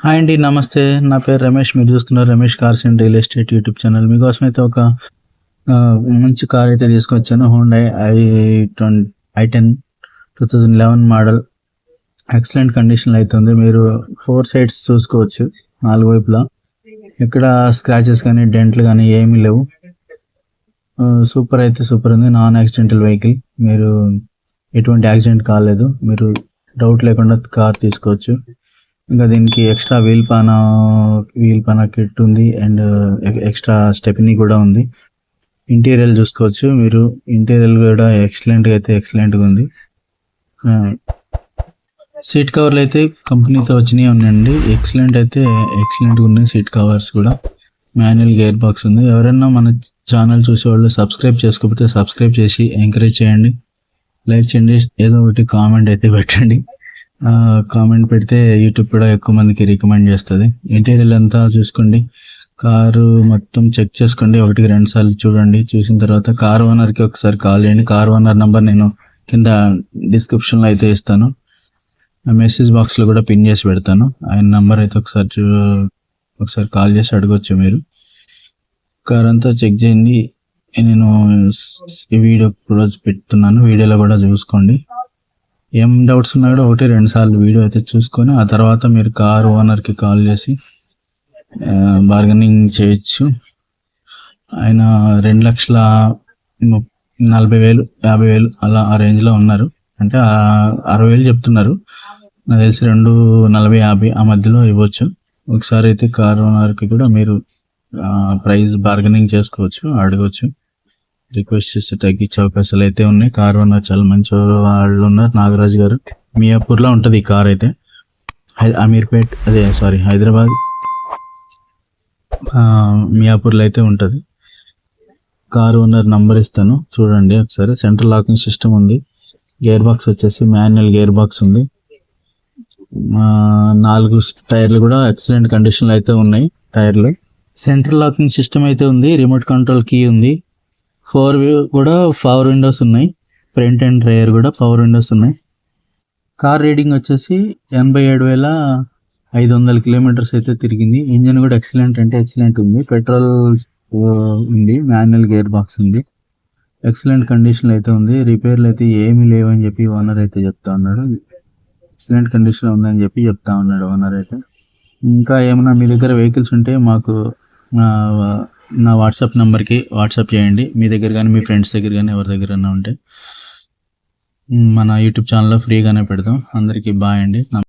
Hi అండి. నమస్తే. నా పేరు రమేష్. మీరు చూస్తున్నారు Ramesh cars and real estate YouTube channel. మీకోసం అయితే ఒక మంచి కార్ అయితే తీసుకొచ్చాను. Hyundai i10 2011 model. ఎక్సలెంట్ కండిషన్‌లో అయితే ఉంది. మీరు 4 సైడ్స్ చూసుకోవచ్చు. 4 వైపులా. ఎక్కడ స్క్రాచెస్ కానీ, డెంట్లు కానీ ఏమీ లేవు. సూపర్ అయితే సూపర్ ఉంది. Non accidental vehicle. మీరు ఎటువంటి యాక్సిడెంట్ కాలేదు. మీరు డౌట్ లేకుండా కార్ తీసుకోవచ్చు. ఇంకా దీనికి ఎక్స్ట్రా వీల్ పానా కిట్ ఉంది అండ్ ఎక్స్ట్రా స్టెప్నీ కూడా ఉంది. ఇంటీరియర్ చూసుకోవచ్చు. మీరు ఇంటీరియర్ కూడా ఎక్సలెంట్గా ఉంది. సీట్ కవర్లు అయితే కంపెనీతో వచ్చినాయి ఉన్నాయండి. ఎక్సలెంట్గా ఉన్నాయి సీట్ కవర్స్ కూడా. మాన్యువల్ గేర్ బాక్స్ ఉంది. ఎవరైనా మన ఛానల్ చూసేవాళ్ళు సబ్స్క్రైబ్ చేసుకోకపోతే సబ్స్క్రైబ్ చేసి ఎంకరేజ్ చేయండి, లైక్ చేయండి, ఏదో ఒకటి కామెంట్ అయితే పెట్టండి. కామెంట్ పెడితే యూట్యూబ్ కూడా ఎక్కువ మందికి రికమెండ్ చేస్తుంది. ఇంటీరియర్ అంతా చూసుకోండి. కారు మొత్తం చెక్ చేసుకోండి. 1-2 సార్లు చూడండి. చూసిన తర్వాత కార్ ఓనర్కి ఒకసారి కాల్ చేయండి. కార్ ఓనర్ నెంబర్ నేను కింద డిస్క్రిప్షన్లో అయితే ఇస్తాను. మెసేజ్ బాక్స్లో కూడా పిన్ చేసి పెడతాను. ఆయన నెంబర్ అయితే ఒకసారి కాల్ చేసి అడగొచ్చు మీరు. కార్ అంతా చెక్ చేయండి. నేను ఈ వీడియో కూడా పెడుతున్నాను. వీడియోలో కూడా చూసుకోండి. ఏం డౌట్స్ ఉన్నా కూడా 1-2 సార్లు వీడియో అయితే చూసుకొని ఆ తర్వాత మీరు కార్ ఓనర్కి కాల్ చేసి బార్గెనింగ్ చేయొచ్చు. ఆయన 2,40,000 50,000 అలా ఆ రేంజ్లో ఉన్నారు. అంటే 60,000 చెప్తున్నారు. నాకు తెలిసి 2,40,000-50,000 ఆ మధ్యలో ఇవ్వచ్చు. ఒకసారి అయితే కార్ ఓనర్కి కూడా మీరు ప్రైస్ బార్గెనింగ్ చేసుకోవచ్చు, అడగవచ్చు. రిక్వెస్ట్ చేస్తే తగ్గించే అవకాశాలు అయితే ఉన్నాయి. కార్ ఓనర్ చాలా మంచి వాళ్ళు ఉన్నారు. నాగరాజు గారు. మియాపూర్లో ఉంటుంది ఈ కార్ అయితే. అమీర్పేట్ హైదరాబాద్ మియాపూర్లో అయితే ఉంటుంది. కార్ ఓనర్ నంబర్ ఇస్తాను, చూడండి ఒకసారి. సెంట్రల్ లాకింగ్ సిస్టమ్ ఉంది. గేర్ బాక్స్ వచ్చేసి మాన్యువల్ గేర్ బాక్స్ ఉంది. 4 టైర్లు కూడా ఎక్సలెంట్ కండిషన్లో అయితే ఉన్నాయి టైర్లు. సెంట్రల్ లాకింగ్ సిస్టమ్ అయితే ఉంది. రిమోట్ కంట్రోల్ కీ ఉంది. 4 కూడా పవర్ విండోస్ ఉన్నాయి. ఫ్రంట్ అండ్ రేర్ కూడా పవర్ విండోస్ ఉన్నాయి. కార్ రీడింగ్ వచ్చేసి 87,500 కిలోమీటర్స్ అయితే తిరిగింది. ఇంజన్ కూడా ఎక్సలెంట్ ఉంది. పెట్రోల్ ఉంది. మాన్యువల్ గేర్ బాక్స్ ఉంది. ఎక్సలెంట్ కండిషన్లో అయితే ఉంది. రిపేర్లు అయితే ఏమీ లేవని చెప్పి ఓనర్ అయితే చెప్తా ఉన్నాడు. ఎక్సలెంట్ కండిషన్లో ఉందని చెప్పి చెప్తా ఉన్నాడు ఓనర్ అయితే. ఇంకా ఏమైనా మీ దగ్గర వెహికల్స్ ఉంటే మాకు నా వాట్సాప్ నెంబర్కి వాట్సాప్ చేయండి. మీ దగ్గర కానీ మీ ఫ్రెండ్స్ దగ్గర కానీ ఎవరి దగ్గర ఉంటే మన యూట్యూబ్ ఛానల్లో ఫ్రీగానే పెడతాం. అందరికీ బాయ్ అండి.